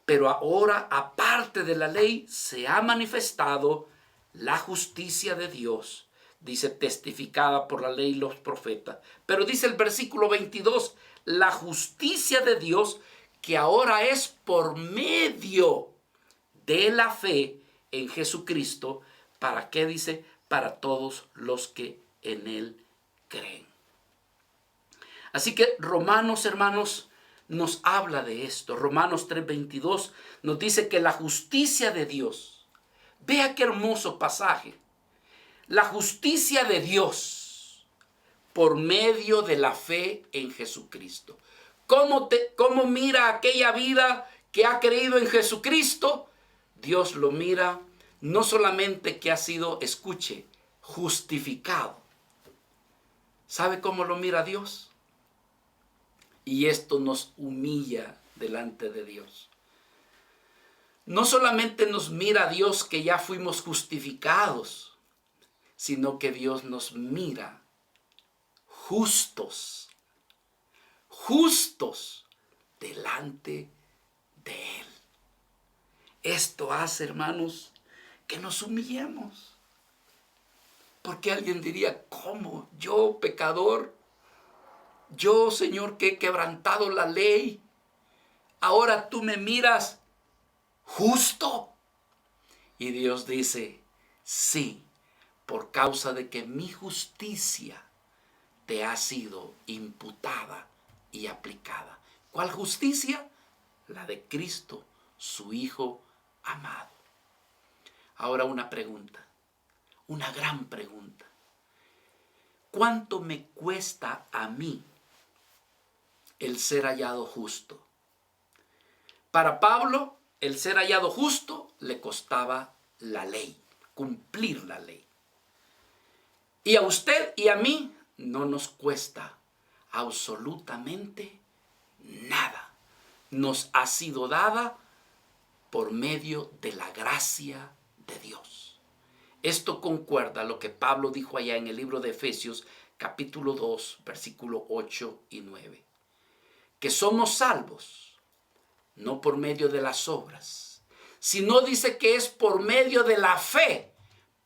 Pero ahora aparte de la ley se ha manifestado la justicia de Dios, dice, testificada por la ley y los profetas. Pero dice el versículo 22, la justicia de Dios que ahora es por medio de la fe en Jesucristo. ¿Para qué? Dice, para todos los que en Él creen. Así que Romanos, hermanos, nos habla de esto. Romanos 3:22 nos dice que la justicia de Dios, vea qué hermoso pasaje, la justicia de Dios por medio de la fe en Jesucristo. ¿Cómo mira aquella vida que ha creído en Jesucristo? Dios lo mira no solamente que ha sido, escuche, justificado. ¿Sabe cómo lo mira Dios? Y esto nos humilla delante de Dios. No solamente nos mira Dios que ya fuimos justificados, sino que Dios nos mira justos, justos delante de Él. Esto hace, hermanos, que nos humillemos. Porque alguien diría, ¿cómo? Yo, pecador, yo, Señor, que he quebrantado la ley, ahora tú me miras justo. Y Dios dice, sí, por causa de que mi justicia te ha sido imputada y aplicada. ¿Cuál justicia? La de Cristo, su Hijo amado. Ahora una pregunta, una gran pregunta. ¿Cuánto me cuesta a mí el ser hallado justo? Para Pablo, el ser hallado justo le costaba la ley, cumplir la ley. Y a usted y a mí no nos cuesta absolutamente nada. Nos ha sido dada por medio de la gracia de Dios. Esto concuerda a lo que Pablo dijo allá en el libro de Efesios, capítulo 2, versículo 8 y 9. Que somos salvos, no por medio de las obras, sino dice que es por medio de la fe,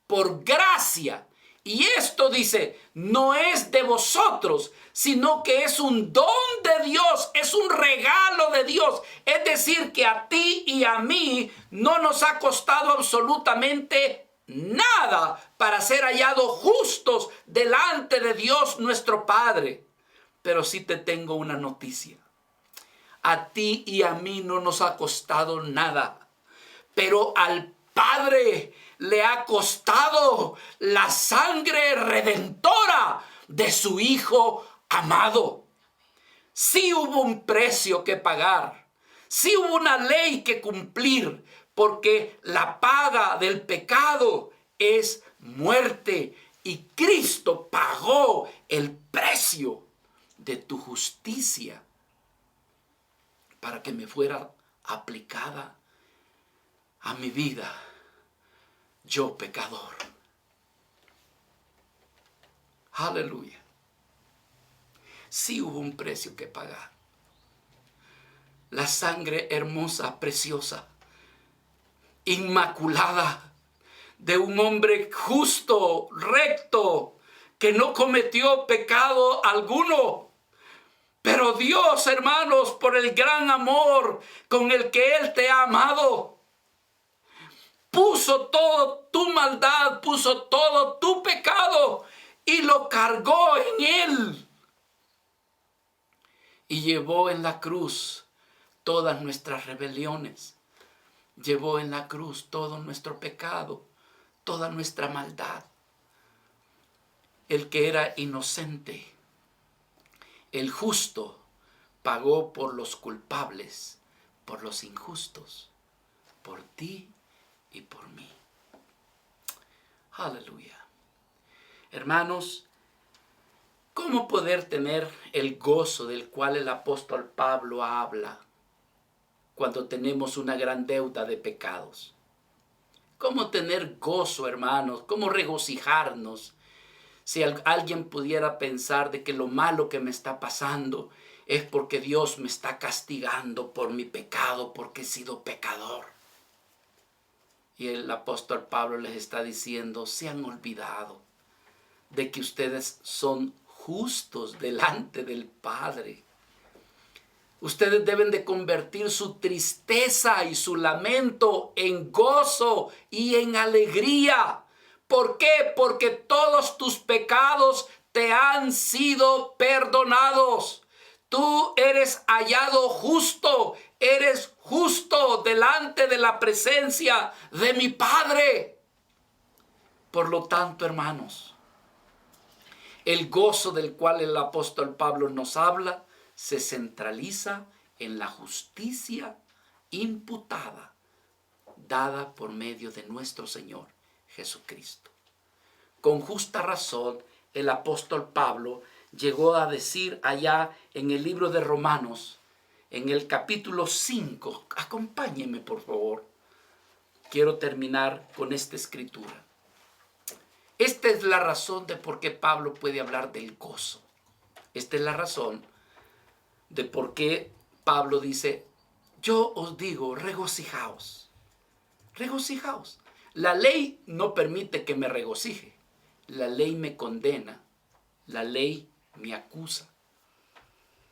por gracia. Y esto dice, no es de vosotros, sino que es un don de Dios, es un regalo de Dios. Es decir, que a ti y a mí no nos ha costado absolutamente nada para ser hallados justos delante de Dios nuestro Padre. Pero sí te tengo una noticia. A ti y a mí no nos ha costado nada, pero al Padre le ha costado la sangre redentora de su Hijo amado. Sí hubo un precio que pagar, sí hubo una ley que cumplir, porque la paga del pecado es muerte y Cristo pagó el precio de tu justicia para que me fuera aplicada a mi vida, yo pecador. Aleluya. Sí hubo un precio que pagar. La sangre hermosa, preciosa, inmaculada, de un hombre justo, recto, que no cometió pecado alguno. Pero Dios, hermanos, por el gran amor con el que Él te ha amado, puso toda tu maldad, puso todo tu pecado y lo cargó en Él. Y llevó en la cruz todas nuestras rebeliones. Llevó en la cruz todo nuestro pecado, toda nuestra maldad. El que era inocente, el justo, pagó por los culpables, por los injustos, por ti y por mí. Aleluya. Hermanos, ¿Cómo poder tener el gozo del cual el apóstol Pablo habla cuando tenemos una gran deuda de pecados? ¿Cómo tener gozo, hermanos? ¿Cómo regocijarnos? Si alguien pudiera pensar de que lo malo que me está pasando es porque Dios me está castigando por mi pecado, porque he sido pecador. Y el apóstol Pablo les está diciendo, se han olvidado de que ustedes son justos delante del Padre. Ustedes deben de convertir su tristeza y su lamento en gozo y en alegría. ¿Por qué? Porque todos tus pecados te han sido perdonados. Tú eres hallado justo, eres justo delante de la presencia de mi Padre. Por lo tanto, hermanos, el gozo del cual el apóstol Pablo nos habla se centraliza en la justicia imputada, dada por medio de nuestro Señor Jesucristo. Con justa razón, el apóstol Pablo llegó a decir allá en el libro de Romanos, en el capítulo 5, acompáñenme por favor, quiero terminar con esta escritura. Esta es la razón de por qué Pablo puede hablar del gozo. Esta es la razón de por qué Pablo dice, yo os digo, regocijaos, regocijaos. La ley no permite que me regocije, la ley me condena, la ley me acusa.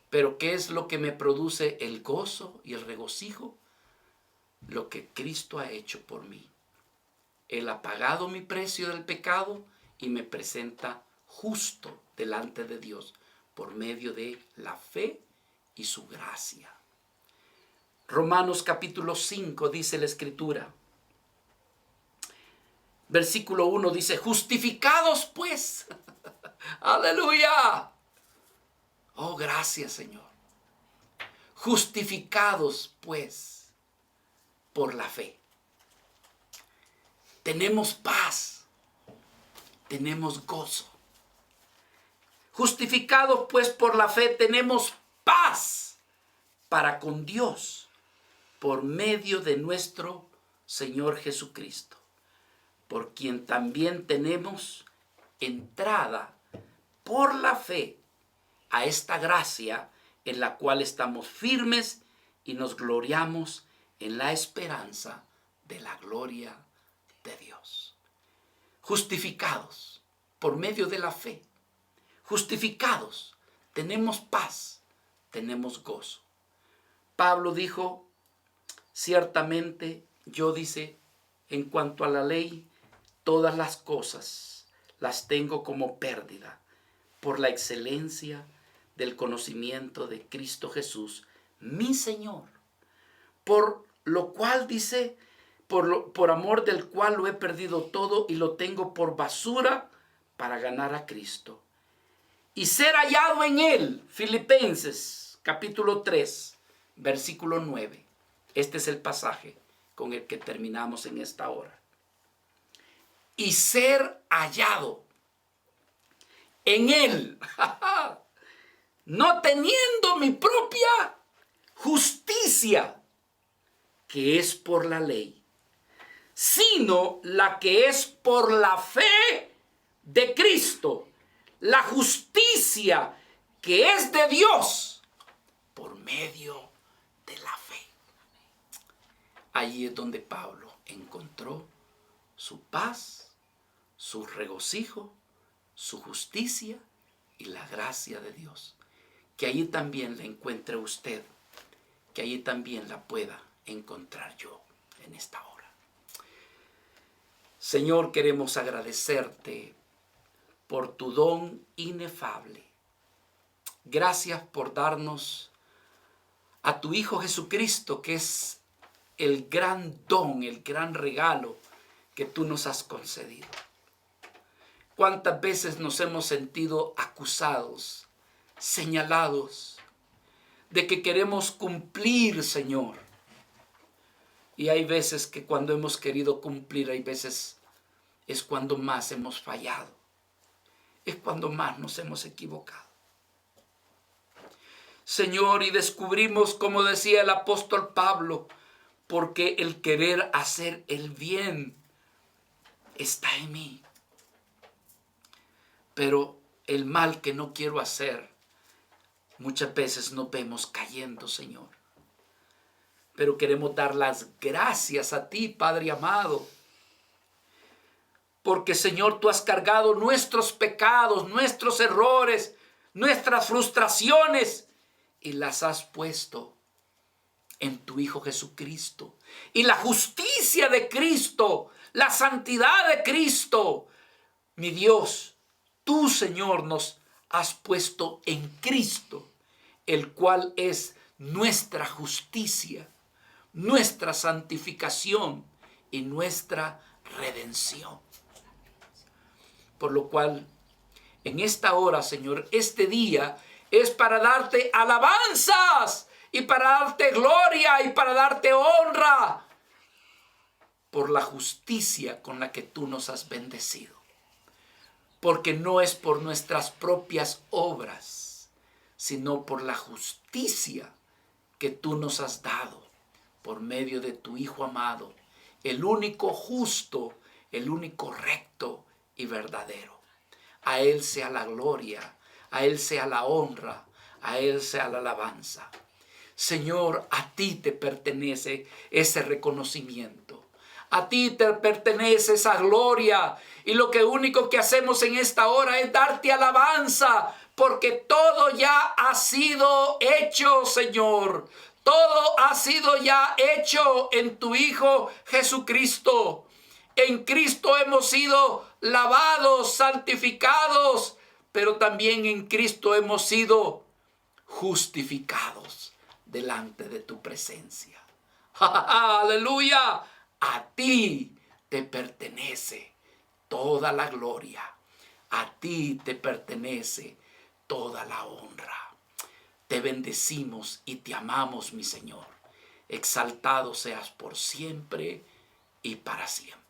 Pero ¿qué es lo que me produce el gozo y el regocijo? Lo que Cristo ha hecho por mí. Él ha pagado mi precio del pecado y me presenta justo delante de Dios por medio de la fe y su gracia. Romanos capítulo 5 dice la Escritura. Versículo 1 dice, justificados pues. ¡Aleluya! Oh, gracias, Señor. Justificados pues por la fe. Tenemos paz. Tenemos gozo. Justificados pues por la fe tenemos paz para con Dios por medio de nuestro Señor Jesucristo, por quien también tenemos entrada por la fe a esta gracia en la cual estamos firmes y nos gloriamos en la esperanza de la gloria de Dios. Justificados por medio de la fe, justificados, tenemos paz, tenemos gozo. Pablo dijo, ciertamente yo, dice, en cuanto a la ley, todas las cosas las tengo como pérdida por la excelencia del conocimiento de Cristo Jesús, mi Señor. Por lo cual, dice, por amor del cual lo he perdido todo y lo tengo por basura para ganar a Cristo y ser hallado en él. Filipenses capítulo 3, versículo 9. Este es el pasaje con el que terminamos en esta hora. Y ser hallado en él, no teniendo mi propia justicia, que es por la ley, sino la que es por la fe de Cristo, la justicia que es de Dios por medio de la fe. Allí es donde Pablo encontró su paz, su regocijo, su justicia y la gracia de Dios. Que allí también la encuentre usted, que allí también la pueda encontrar yo en esta hora. Señor, queremos agradecerte por tu don inefable. Gracias por darnos a tu Hijo Jesucristo, que es el gran don, el gran regalo que tú nos has concedido. ¿Cuántas veces nos hemos sentido acusados, señalados, de que queremos cumplir, Señor? Y hay veces que cuando hemos querido cumplir, hay veces es cuando más hemos fallado. es cuando más nos hemos equivocado. Señor, y descubrimos, como decía el apóstol Pablo, porque el querer hacer el bien está en mí, pero el mal que no quiero hacer, muchas veces nos vemos cayendo, Señor. Pero queremos dar las gracias a ti, Padre amado, porque, Señor, tú has cargado nuestros pecados, nuestros errores, nuestras frustraciones, y las has puesto en tu Hijo Jesucristo. Y la justicia de Cristo, la santidad de Cristo, mi Dios, tú, Señor, nos has puesto en Cristo, el cual es nuestra justicia, nuestra santificación y nuestra redención. Por lo cual, en esta hora, Señor, este día es para darte alabanzas y para darte gloria y para darte honra por la justicia con la que tú nos has bendecido. Porque no es por nuestras propias obras, sino por la justicia que tú nos has dado por medio de tu Hijo amado, el único justo, el único recto y verdadero. A Él sea la gloria, a Él sea la honra, a Él sea la alabanza. Señor, a ti te pertenece ese reconocimiento. A ti te pertenece esa gloria. Y lo único que hacemos en esta hora es darte alabanza, porque todo ya ha sido hecho, Señor. Todo ha sido ya hecho en tu Hijo Jesucristo. En Cristo hemos sido lavados, santificados, pero también en Cristo hemos sido justificados delante de tu presencia. ¡Aleluya! A ti te pertenece toda la gloria. A ti te pertenece toda la honra. Te bendecimos y te amamos, mi Señor. Exaltado seas por siempre y para siempre.